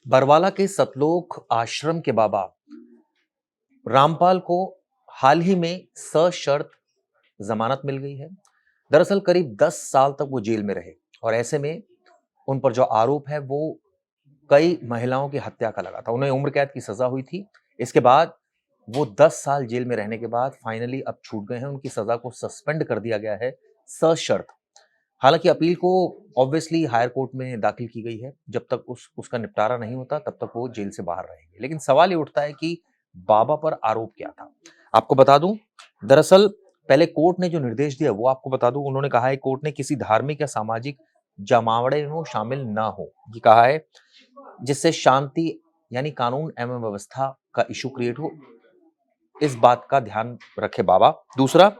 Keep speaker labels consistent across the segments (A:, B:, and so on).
A: बरवाला के सतलोक आश्रम के बाबा रामपाल को हाल ही में सशर्त जमानत मिल गई है। दरअसल करीब 10 साल तक वो जेल में रहे और ऐसे में उन पर जो आरोप है वो कई महिलाओं की हत्या का लगा था। उन्हें उम्र कैद की सजा हुई थी। इसके बाद वो 10 साल जेल में रहने के बाद फाइनली अब छूट गए हैं। उनकी सजा को सस्पेंड कर दिया गया है सशर्त। हालांकि अपील को ऑब्वियसली हायर कोर्ट में दाखिल की गई है। जब तक उसका निपटारा नहीं होता तब तक वो जेल से बाहर रहेंगे। लेकिन सवाल ये उठता है कि बाबा पर आरोप क्या था। आपको बता दूं, दरअसल पहले कोर्ट ने जो निर्देश दिया वो आपको बता दूं। उन्होंने कहा है कोर्ट ने किसी धार्मिक या सामाजिक जमावड़े में शामिल ना हो, ये कहा है, जिससे शांति यानी कानून एवं व्यवस्था का इशू क्रिएट हो, इस बात का ध्यान रखे बाबा। दूसरा,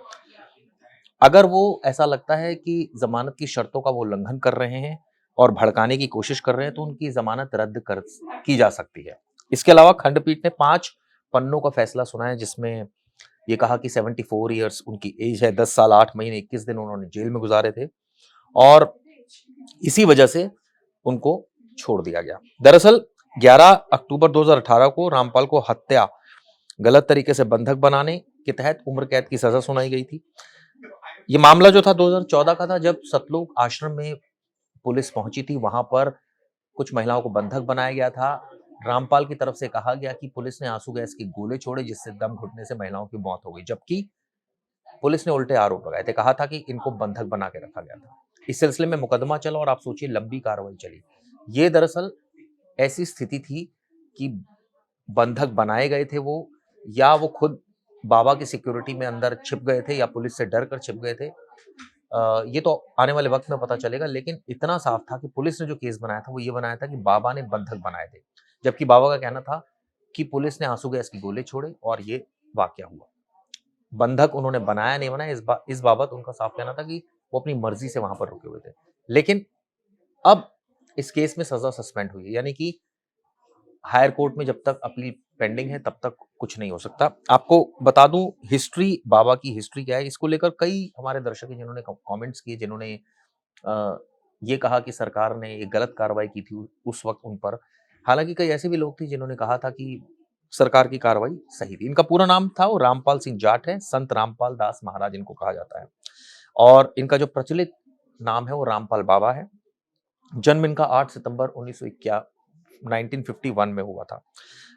A: अगर वो ऐसा लगता है कि जमानत की शर्तों का वो उल्लंघन कर रहे हैं और भड़काने की कोशिश कर रहे हैं तो उनकी जमानत रद्द कर की जा सकती है। इसके अलावा खंडपीठ ने 5 पन्नों का फैसला सुना है, जिसमें ये कहा कि 74 ईयर्स उनकी एज है, 10 साल 8 महीने 21 दिन उन्होंने जेल में गुजारे थे और इसी वजह से उनको छोड़ दिया गया। दरअसल 11 अक्टूबर 2018 को रामपाल को हत्या, गलत तरीके से बंधक बनाने के तहत उम्र कैद की सजा सुनाई गई थी। ये मामला जो था 2014 का था, जब सतलोक आश्रम में पुलिस पहुंची थी। वहां पर कुछ महिलाओं को बंधक बनाया गया था। रामपाल की तरफ से कहा गया कि पुलिस ने आंसू गैस के गोले छोड़े, जिससे दम घुटने से महिलाओं की मौत हो गई, जबकि पुलिस ने उल्टे आरोप लगाए थे। कहा था कि इनको बंधक बना के रखा गया था। इस सिलसिले में मुकदमा चला और आप सोचिए लंबी कार्रवाई चली। ये दरअसल ऐसी स्थिति थी कि बंधक बनाए गए थे वो, या वो खुद बाबा की सिक्योरिटी में अंदर छिप गए थे, या पुलिस से डर कर छिप गए थे। ये तो आने वाले वक्त में पता चलेगा। लेकिन इतना साफ था कि पुलिस ने जो केस बनाया था वो ये बनाया था कि बाबा ने बंधक बनाए थे, जबकि बाबा का कहना था कि पुलिस ने आंसू गैस के गोले छोड़े और ये वाकया हुआ। बंधक उन्होंने बनाया नहीं बनाया, इस बाबत उनका साफ कहना था कि वो अपनी मर्जी से वहां पर रुके हुए थे। लेकिन अब इस केस में सजा सस्पेंड हुई है, यानी कि हायर कोर्ट में जब तक अपील पेंडिंग है तब तक कुछ नहीं हो सकता। आपको बता दूं हिस्ट्री, बाबा की हिस्ट्री क्या है, इसको लेकर कई हमारे दर्शक हैं जिन्होंने कमेंट्स किए, जिन्होंने अ, ये कहा कि सरकार ने एक गलत कार्रवाई की थी उस वक्त उन पर। हालांकि कई ऐसे भी लोग थे जिन्होंने कहा था कि सरकार की कार्रवाई सही थी। इनका पूरा नाम था वो रामपाल सिंह जाट है, संत रामपाल दास महाराज इनको कहा जाता है, और इनका जो प्रचलित नाम है वो रामपाल बाबा है। जन्म इनका 8 सितंबर 1951 में हुआ था।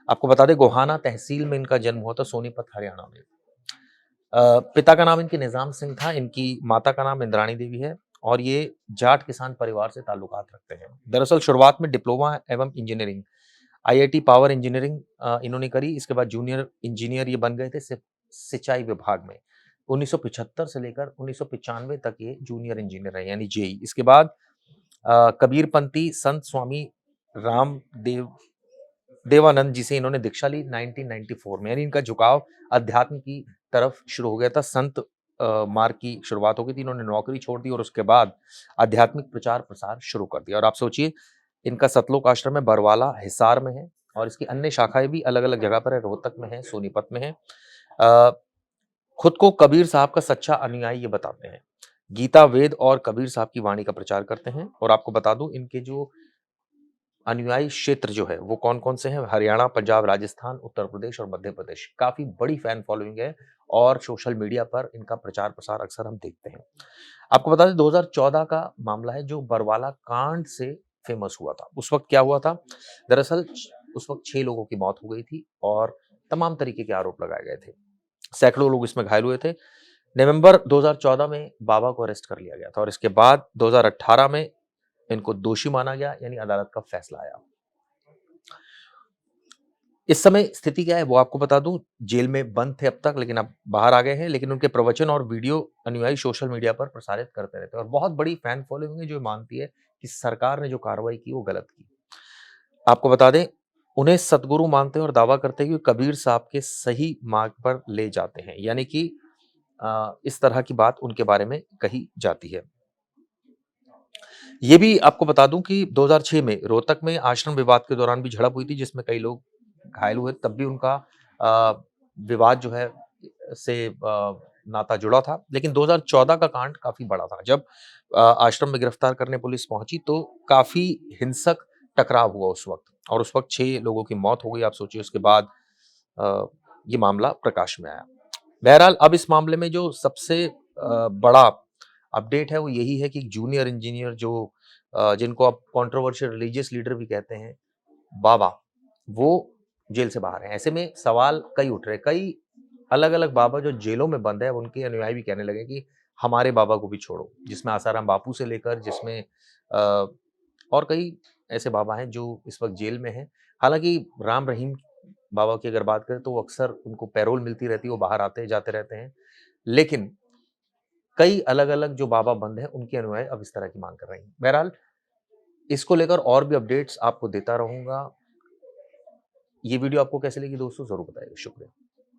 A: आपको बता दें गोहाना तहसील में इनका जन्म हुआ था, सोनीपत हरियाणा में। पिता का नाम इनके निजाम सिंह था, इनकी माता का नाम इंद्राणी देवी है और ये जाट किसान परिवार से ताल्लुकात रखते हैं। दरअसल शुरुआत में डिप्लोमा एवं इंजीनियरिंग आईआईटी पावर इंजीनियरिंग इन्होंने करी। इसके बाद जूनियर इंजीनियर ये बन गए थे सिंचाई विभाग में। 1975 से लेकर 1995 तक ये जूनियर इंजीनियर रहे, यानी जेई। इसके बाद कबीरपंथी संत स्वामी रामदेव देवानंद जी से इन्होंने दीक्षा ली 1994 में, यानी इनका झुकाव अध्यात्म की तरफ शुरू हो गया था। संत मार्ग की शुरुआत हो गई थी, इन्होंने नौकरी छोड़ दी और उसके बाद आध्यात्मिक प्रचार प्रसार शुरू कर दिया। और आप सोचिए इनका सतलोक आश्रम है, बरवाला हिसार में है और इसकी अन्य शाखाएं भी अलग अलग जगह पर है, रोहतक में है, सोनीपत में है। अ, खुद को कबीर साहब का सच्चा अनुयायी ये बताते हैं। गीता, वेद और कबीर साहब की वाणी का प्रचार करते हैं। और आपको बता दूं इनके जो अनुयायी क्षेत्र जो है वो कौन-कौन से हैं? हरियाणा, पंजाब, राजस्थान, उत्तर प्रदेश और मध्य प्रदेश। काफ़ी बड़ी फैन फॉलोइंग है और सोशल मीडिया पर इनका प्रचार-प्रसार अक्सर हम देखते हैं। आपको बता दें 2014 का मामला है जो बरवाला कांड से फेमस हुआ था। उस वक़्त क्या हुआ था? दरअसल उस वक़्त 6 लोगों की मौत हो गई थी और तमाम तरीके के आरोप लगाए गए थे। सैकड़ों लोग इसमें घायल हुए थे। नवंबर 2014 में बाबा को अरेस्ट कर लिया गया था और इसके बाद 2018 में इनको दोषी माना गया, यानी अदालत का फैसला आया। इस समय स्थिति क्या है वो आपको बता दूं, जेल में बंद थे अब तक, लेकिन अब बाहर आ गए हैं। लेकिन उनके प्रवचन और वीडियो अनुयायी सोशल मीडिया पर प्रसारित करते रहते हैं और बहुत बड़ी फैन फॉलोइंग है जो मानती है कि सरकार ने जो कार्रवाई की वो गलत की। आपको बता दें उन्हें सतगुरु मानते हैं और दावा करते हैं कि कबीर साहब के सही मार्ग पर ले जाते हैं, यानी कि इस तरह की बात उनके बारे में कही जाती है। ये भी आपको बता दूं कि 2006 में रोहतक में आश्रम विवाद के दौरान भी झड़प हुई थी, जिसमें कई लोग घायल हुए। तब भी उनका अ, विवाद जो है से नाता जुड़ा था। लेकिन 2014 का कांड काफी बड़ा था। जब आश्रम में गिरफ्तार करने पुलिस पहुंची तो काफी हिंसक टकराव हुआ उस वक्त। और उस वक्त 6 लोगों की मौत हो गई। आप सोचिए उसके बाद ये मामला प्रकाश में आया। बहरहाल अब इस मामले में जो सबसे बड़ा अपडेट है वो यही है कि जूनियर इंजीनियर जो जिनको आप कंट्रोवर्शियल रिलीजियस लीडर भी कहते हैं, बाबा, वो जेल से बाहर हैं। ऐसे में सवाल कई उठ रहे हैं। कई अलग-अलग बाबा जो जेलों में बंद है, अब उनके अनुयायी भी कहने लगे कि हमारे बाबा को भी छोड़ो, जिसमें आसाराम बापू से लेकर जिसमें अ, और कई ऐसे बाबा हैं जो इस वक़्त जेल में हैं। हालाँकि राम रहीम बाबा की अगर बात करें तो वो अक्सर उनको पैरोल मिलती रहती है, वो बाहर आते-जाते रहते हैं। लेकिन कई अलग-अलग जो बाबा बंद हैं, उनके अनुयायी अब इस तरह की माँग कर रहे हैं। बहरहाल इसको लेकर और भी अपडेट्स आपको देता रहूँगा। ये वीडियो आपको कैसी लगी दोस्तों ज़रूर बताइएगा। शुक्रिया।